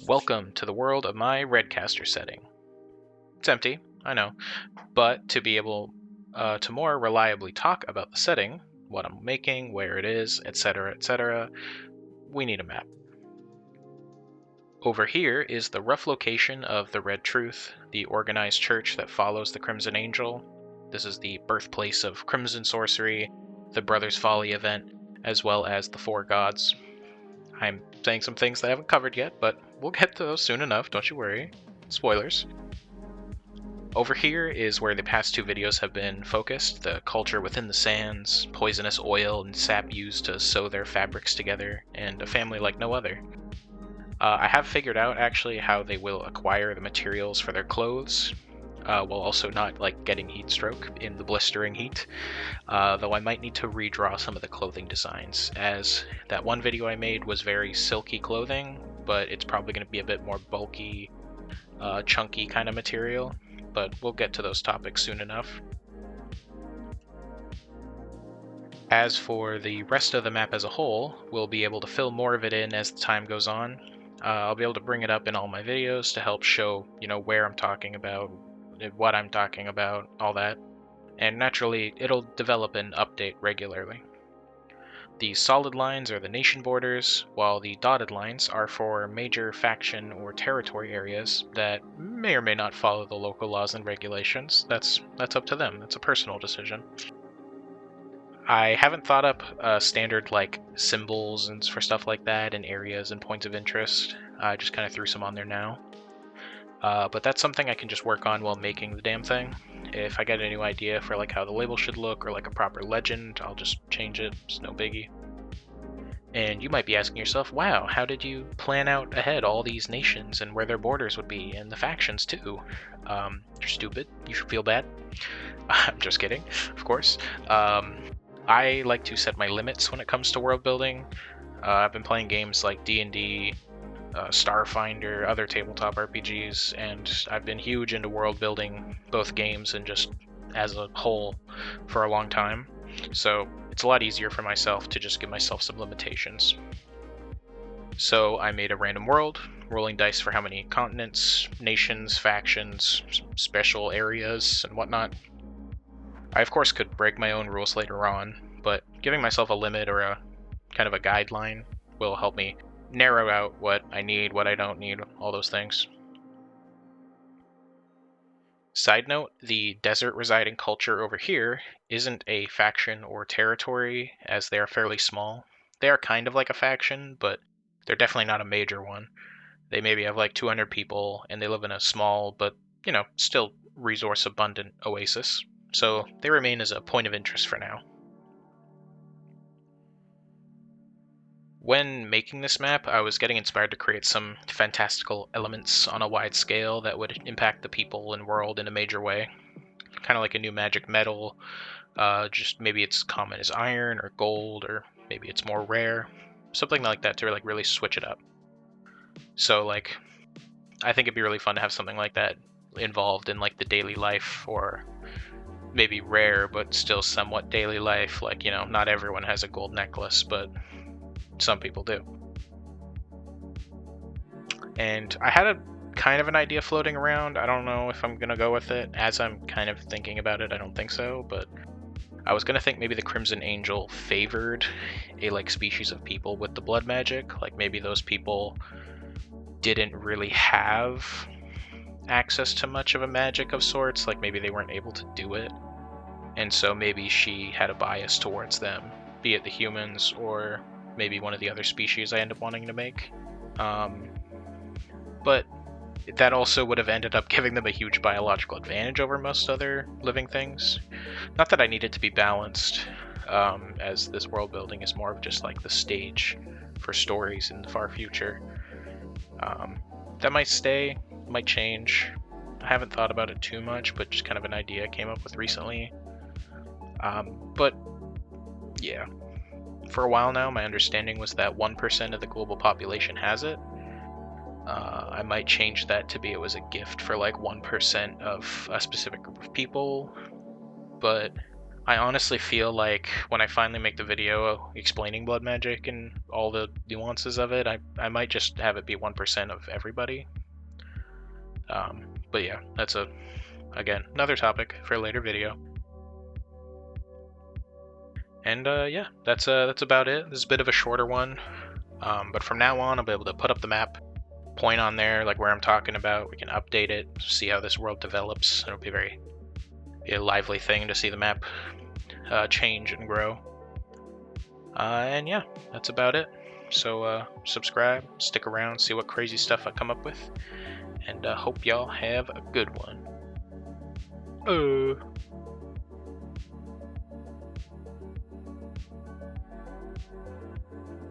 Welcome to the world of my Redcaster setting. It's empty, I know, but to be able to more reliably talk about the setting, what I'm making, where it is, etc., we need a map. Over here is the rough location of the Red Truth, the organized church that follows the Crimson Angel. This is the birthplace of Crimson Sorcery, the Brothers Folly event, as well as the Four Gods. I'm saying some things that I haven't covered yet, but we'll get to those soon enough, don't you worry. Spoilers. Over here is where the past two videos have been focused, the culture within the sands, poisonous oil and sap used to sew their fabrics together, and a family like no other. I have figured out actually how they will acquire the materials for their clothes, while also not getting heat stroke in the blistering heat, though I might need to redraw some of the clothing designs, as that one video I made was very silky clothing, but it's probably going to be a bit more bulky, chunky kind of material, but we'll get to those topics soon enough. As for the rest of the map as a whole, we'll be able to fill more of it in as the time goes on. I'll be able to bring it up in all my videos to help show, where I'm talking about, what I'm talking about, all that. And naturally, it'll develop and update regularly. The solid lines are the nation borders, while the dotted lines are for major faction or territory areas that may or may not follow the local laws and regulations. That's up to them. That's a personal decision. I haven't thought up standard symbols and for stuff like that and areas and points of interest. I just kind of threw some on there now. But that's something I can just work on while making the damn thing. If I get a new idea for how the label should look or a proper legend, I'll just change it. It's no biggie. And you might be asking yourself, wow, how did you plan out ahead all these nations and where their borders would be and the factions too? You're stupid. You should feel bad. I'm just kidding, of course. I like to set my limits when it comes to world building. I've been playing games like D&D, Starfinder, other tabletop RPGs, and I've been huge into world building, both games and just as a whole, for a long time. So it's a lot easier for myself to just give myself some limitations. So I made a random world, rolling dice for how many continents, nations, factions, special areas, and whatnot. I of course could break my own rules later on, but giving myself a limit or a kind of a guideline will help me narrow out what I need, what I don't need, all those things. Side note, the desert residing culture over here isn't a faction or territory, as they are fairly small. They are kind of like a faction, but they're definitely not a major one. They maybe have 200 people, and they live in a small, but, still resource-abundant oasis. So they remain as a point of interest for now. When making this map, I was getting inspired to create some fantastical elements on a wide scale that would impact the people and world in a major way. Kind of like a new magic metal, just maybe it's common as iron or gold, or maybe it's more rare. Something like that to really switch it up. So I think it'd be really fun to have something like that involved in the daily life, or maybe rare but still somewhat daily life. Not everyone has a gold necklace, but some people do. And I had a kind of an idea floating around. I don't know if I'm gonna go with it. As I'm kind of thinking about it, I don't think so, but I was gonna think maybe the Crimson Angel favored a species of people with the blood magic. Maybe those people didn't really have access to much of a magic of sorts. Maybe they weren't able to do it. And so maybe she had a bias towards them, be it the humans or maybe one of the other species I end up wanting to make. But that also would have ended up giving them a huge biological advantage over most other living things. Not that I need it to be balanced, as this world building is more of just the stage for stories in the far future. That might stay, might change. I haven't thought about it too much, but just kind of an idea I came up with recently. But yeah. For a while now, my understanding was that 1% of the global population has it. I might change that to be it was a gift for 1% of a specific group of people, but I honestly feel like when I finally make the video explaining blood magic and all the nuances of it, I might just have it be 1% of everybody. But yeah, that's again, another topic for a later video. And yeah, that's about it. This is a bit of a shorter one, but from now on I'll be able to put up the map, point on there like where I'm talking about. We can update it, see how this world develops. It'll be a lively thing to see the map change and grow. And yeah, that's about it. So subscribe, stick around, see what crazy stuff I come up with, and hope y'all have a good one.